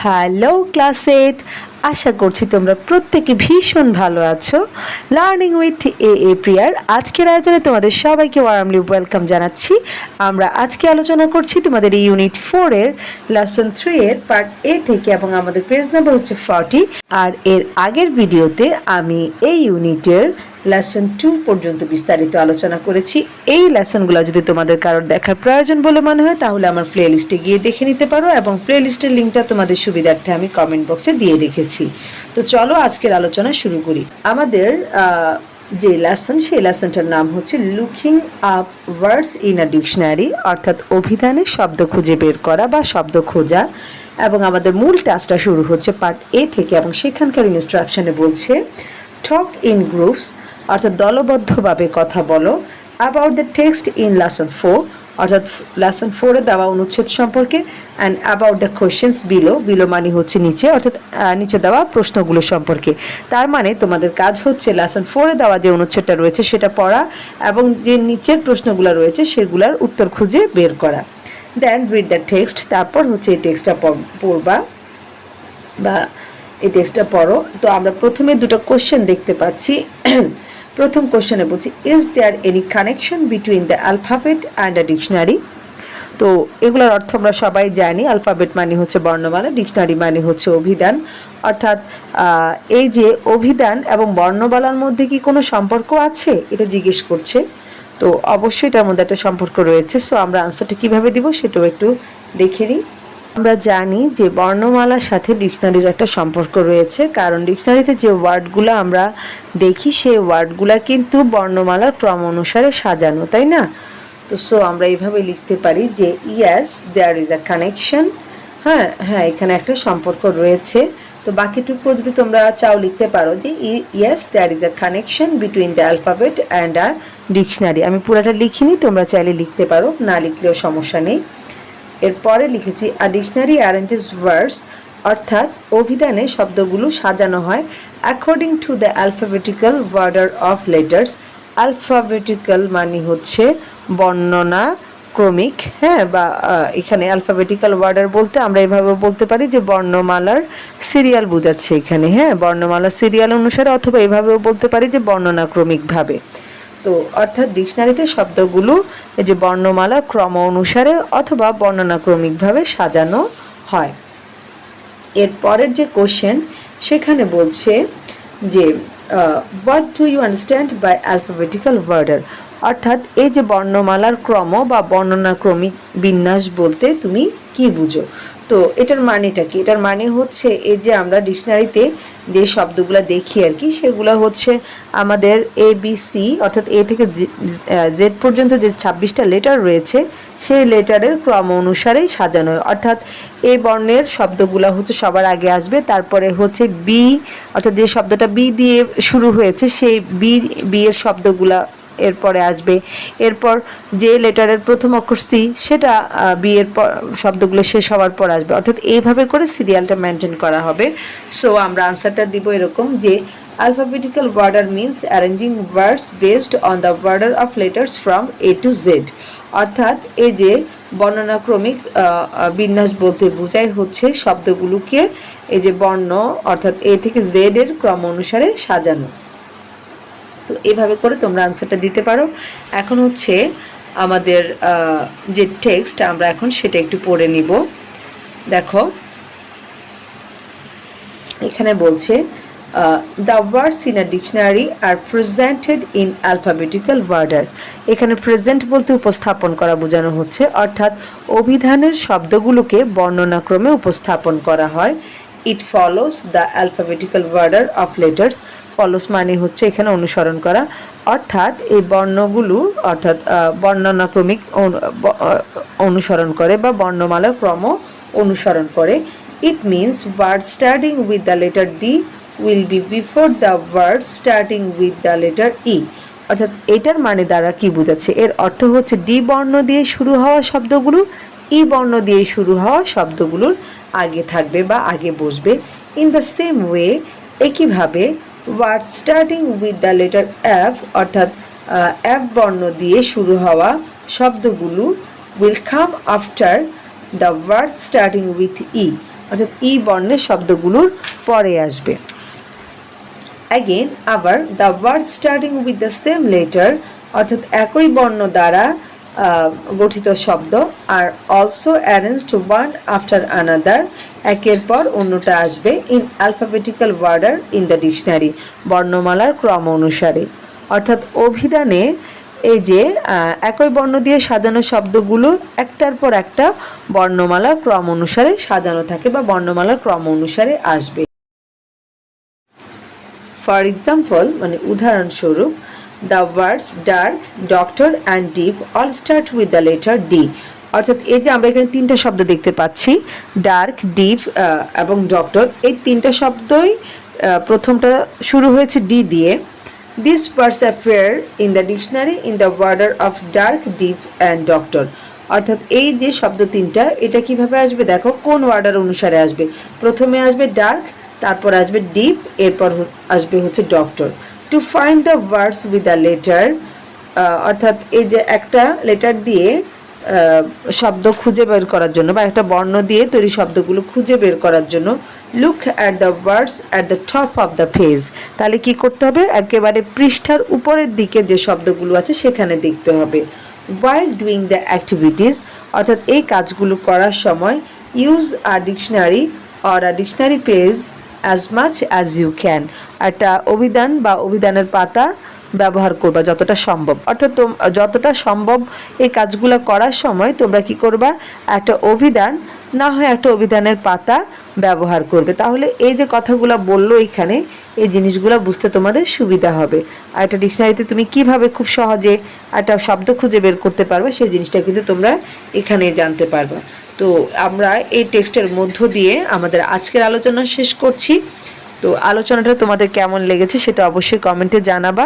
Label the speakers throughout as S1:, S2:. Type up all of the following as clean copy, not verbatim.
S1: Hello class 8, আশা করছি তোমরা প্রত্যেকে ভীষণ ভালো আছো। লার্নিং উইথ এ প্রিয়ার আজকের আয়োজনে তোমাদের সবাইকে ওয়ার্মলি ওয়েলকাম জানাচ্ছি। আমরা আজকে আলোচনা করছি তোমাদের এই ইউনিট 4 এর লেসন 3 এর পার্ট এ থেকে, এবং আমাদের পেজ নাম্বার হচ্ছে 40। আর এর আগের ভিডিওতে আমি এই ইউনিটের লেসন 2 পর্যন্ত বিস্তারিত আলোচনা করেছি। এই লেসনগুলো যদি তোমাদের কারোর দেখার প্রয়োজন বলে মনে হয় তাহলে আমার প্লে লিস্টে গিয়ে দেখে নিতে পারো, এবং প্লে লিস্টের লিঙ্কটা তোমাদের সুবিধার্থে আমি কমেন্ট বক্সে দিয়ে রেখেছি। তো চলো আজকের আলোচনা শুরু করি। আমাদের যে লেসন, সেই লেসনটার নাম হচ্ছে looking up words in a dictionary, অর্থাৎ অভিধানে শব্দ খুঁজে বের করা বা শব্দ খোঁজা। এবং আমাদের মূল টাস্কটা শুরু হচ্ছে পার্ট এ থেকে, এবং সেখানকার ইনস্ট্রাকশনে বলছে টক ইন গ্রুপস, অর্থাৎ দলবদ্ধভাবে কথা বলো, about the text in lesson 4, অর্থাৎ লেসন 4 এ দেওয়া অনুচ্ছেদ সম্পর্কে, and about the questions below. Below মানে হচ্ছে নিচে, অর্থাৎ নিচে দেওয়া প্রশ্নগুলো সম্পর্কে। তার মানে তোমাদের কাজ হচ্ছে লেসন 4 এ দেওয়া যে অনুচ্ছেদটা রয়েছে সেটা পড়া, এবং যে নিচের প্রশ্নগুলো রয়েছে সেগুলোর উত্তর খুঁজে বের করা। দেন রিড দ্য টেক্সট, তারপর হচ্ছে এই টেক্সটটা পড়বা বা এই টেক্সটটা পড়ো। তো আমরা প্রথমে দুটো কোশ্চেন দেখতে পাচ্ছি। প্রথম কোশ্চেনে বলছি, is there any connection between the alphabet and a dictionary? তো এগুলোর অর্থ আমরা সবাই জানি। অ্যালফাবেট মানে হচ্ছে বর্ণমালা, ডিকশনারি মানে হচ্ছে অভিধান। অর্থাৎ এই যে অভিধান এবং বর্ণমালার মধ্যে কি কোনো সম্পর্ক আছে, এটা জিজ্ঞেস করছে। তো অবশ্যই এটার মধ্যে একটা সম্পর্ক রয়েছে। সো আমরা আনসারটা কীভাবে দিব সেটাও একটু দেখে নিই। আমরা জানি যে বর্ণমালার সাথে ডিকশনারির একটা সম্পর্ক রয়েছে, কারণ ডিকশনারিতে যে ওয়ার্ডগুলো আমরা দেখি সেই ওয়ার্ডগুলো কিন্তু বর্ণমালার ক্রম অনুসারে সাজানো, তাই না? তো সো আমরা এইভাবে লিখতে পারি যে yes there is a connection. হ্যাঁ হ্যাঁ, এখানে একটা সম্পর্ক রয়েছে। তো বাকিটুকু যদি তোমরা চাও লিখতে পারো যে yes there is a connection between the alphabet and a dictionary. আমি পুরোটা লিখিনি, তোমরা চাইলে লিখতে পারো, না লিখলেও সমস্যা নেই। এরপরে লিখেছি আ ডিকশনারি অ্যারেঞ্জেস ওয়ার্ডস, অর্থাৎ অভিধানে শব্দগুলো সাজানো হয় according to the alphabetical order of letters. Alphabetical মানে হচ্ছে বর্ণনা ক্রমিক, হ্যাঁ, বা এখানে অ্যালফাবেটিক্যাল অর্ডার বলতে আমরা এভাবে বলতে পারি যে বর্ণমালার সিরিয়াল বোঝাচ্ছে এখানে, হ্যাঁ, বর্ণমালার সিরিয়াল অনুসারে, অথবা এভাবেও বলতে পারি যে বর্ণনাক্রমিকভাবে। তো অর্থাৎ ডিকশনারিতে শব্দগুলো এই যে বর্ণমালা ক্রম অনুসারে অথবা বর্ণনাক্রমিকভাবে সাজানো হয়। এর পরের যে কোশ্চেন, সেখানে বলছে যে what do you understand by alphabetical order, অর্থাৎ এই যে বর্ণমালার ক্রম বা বর্ণনাক্রমিক বিন্যাস বলতে তুমি কি বুঝো? তো এটার মানেটা কি? এটার মানে হচ্ছে এই যে আমরা ডিকশনারিতে যে শব্দগুলো দেখি আর কি, সেগুলো হচ্ছে আমাদের ABC, অর্থাৎ এ থেকে জেড পর্যন্ত যে 26টা লেটার রয়েছে সেই লেটারের ক্রম অনুসারেই সাজানো হয়। অর্থাৎ এই বর্ণের শব্দগুলো হচ্ছে সবার আগে আসবে, তারপরে হচ্ছে বি, অর্থাৎ যে শব্দটা বি দিয়ে শুরু হয়েছে সেই বি এর শব্দগুলা এরপরে আসবে। এরপর যে লেটারের প্রথম অক্ষর সি, সেটা বি এর শব্দগুলো শেষ হওয়ার পর আসবে। অর্থাৎ এইভাবে করে সিরিয়ালটা মেনটেন করা হবে। সো আমরা আনসারটা দিব এরকম যে alphabetical order means arranging words based on the order of letters from A to Z, অর্থাৎ এই যে বর্ণনাক্রমিক বিন্যাস বলতে বোঝায় হচ্ছে শব্দগুলোকে এই যে বর্ণ, অর্থাৎ এ থেকে জেড এর ক্রম অনুসারে সাজানো। তো এভাবে করে তোমরা আনসারটা দিতে পারো। এখন হচ্ছে আমাদের যে টেক্সট আমরা এখন সেটা একটু পড়ে নিব। দেখো এখানে বলছে the words in a dictionary R presented in alphabetical order. এখানে প্রেজেন্ট বলতে উপস্থাপন করা বোঝানো হচ্ছে, অর্থাৎ অভিধানের শব্দগুলোকে বর্ণনাক্রমে উপস্থাপন করা হয়। It follows the alphabetical order of letters. Follows মানে হচ্ছে এখানে অনুসরণ করা, অর্থাৎ এই বর্ণগুলো অর্থাৎ বর্ণনাক্রমিক অনুসরণ করে বা বর্ণমালা ক্রম অনুসরণ করে। It means word starting with the letter D will be before the word starting with the letter E, অর্থাৎ এটার মানে দ্বারা কি বোঝাচ্ছে? এর অর্থ হচ্ছে ডি বর্ণ দিয়ে শুরু হওয়া শব্দগুলো ই বর্ণ দিয়ে শুরু হওয়া শব্দগুলোর আগে থাকবে বা আগে বসবে। ইন দ্য সেম ওয়ে, একইভাবে word starting with the letter F, অর্থাৎ এফ বর্ণ দিয়ে শুরু হওয়া শব্দগুলো will come after the word starting with E, অর্থাৎ ই বর্ণের শব্দগুলোর পরে আসবে। অ্যাগেন আবার the word starting with the same letter, অর্থাৎ একই বর্ণ দ্বারা গঠিত শব্দ, আর also arranged one after another, একের পর অন্যটা আসবে, in alphabetical order in the dictionary, বর্ণমালার ক্রম অনুসারে। অর্থাৎ অভিধানে এই যে একই বর্ণ দিয়ে সাজানো শব্দগুলো একটার পর একটা বর্ণমালার ক্রম অনুসারে সাজানো থাকে বা বর্ণমালার ক্রম অনুসারে আসবে। ফর এক্সাম্পল, মানে উদাহরণস্বরূপ, the words dark, doctor and deep all start with the letter D. অর্থাৎ এই যে আমরা এখানে তিনটা শব্দ দেখতে পাচ্ছি, ডার্ক, ডিপ এবং ডক্টর, এই তিনটা শব্দই প্রথমটা শুরু হয়েছে ডি দিয়ে। This words appear in the dictionary in the order of dark, deep and doctor. অর্থাৎ এই যে শব্দ তিনটা, এটা কিভাবে আসবে দেখো, কোন ওয়ার্ডার অনুসারে আসবে। প্রথমে আসবে ডার্ক, তারপর আসবে ডিপ, এরপর আসবে হচ্ছে doctor. To find the words with the letter, অর্থাৎ এই যে একটা লেটার দিয়ে শব্দ খুঁজে বের করার জন্য বা একটা বর্ণ দিয়ে তৈরি শব্দগুলো খুঁজে বের করার জন্য, look at the words at the top of the page. তাহলে কি করতে হবে, একেবারে পৃষ্ঠার উপরের দিকে যে শব্দগুলো আছে সেখানে দেখতে হবে। while doing the activities, অর্থাৎ এই কাজগুলো করার সময়, use a dictionary or a dictionary page as much as you can, একটা অভিধান বা অভিধানের পাতা ব্যবহার করবা যতটা সম্ভব। অর্থাৎ যতটা সম্ভব এই কাজগুলো করার সময় তোমরা কি করবা, একটা অভিধান না হয় একটা অভিধানের পাতা ব্যবহার করবে। তাহলে এই যে কথাগুলো বললো এখানে, এই জিনিসগুলো বুঝতে তোমাদের সুবিধা হবে। আর একটা ডিকশনারিতে তুমি কিভাবে খুব সহজে একটা শব্দ খুঁজে বের করতে পারবে সেই জিনিসটা কিন্তু তোমরা এখানে জানতে পারবা। তো আমরা এই টেক্সটের মধ্য দিয়ে আমাদের আজকের আলোচনা শেষ করছি। তো আলোচনাটা তোমাদের কেমন লেগেছে সেটা অবশ্যই কমেন্টে জানাবা।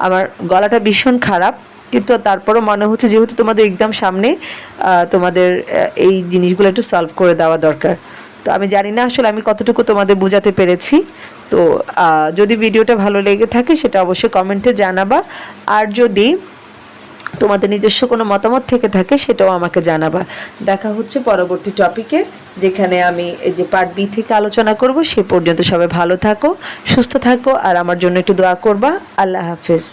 S1: আমার গলাটা ভীষণ খারাপ, কিন্তু তারপরও মনে হচ্ছে যেহেতু তোমাদের এক্সাম সামনে, তোমাদের এই জিনিসগুলো একটু সলভ করে দেওয়া দরকার। তো আমি জানি না আসলে আমি কতটুকু তোমাদের বোঝাতে পেরেছি। তো যদি ভিডিওটা ভালো লেগে থাকে সেটা অবশ্যই কমেন্টে জানাবা। আর যদি তোমাদের নিজস্ব কোনো মতামত থেকে থাকে সেটাও আমাকে জানাবা। দেখা হচ্ছে পরবর্তী টপিকে, যেখানে আমি এই যে পার্ট বি থেকে আলোচনা করব। সে পর্যন্ত সবাই ভালো থাকো, সুস্থ থাকো, আর আমার জন্য একটু দোয়া করবা। আল্লাহ হাফেজ।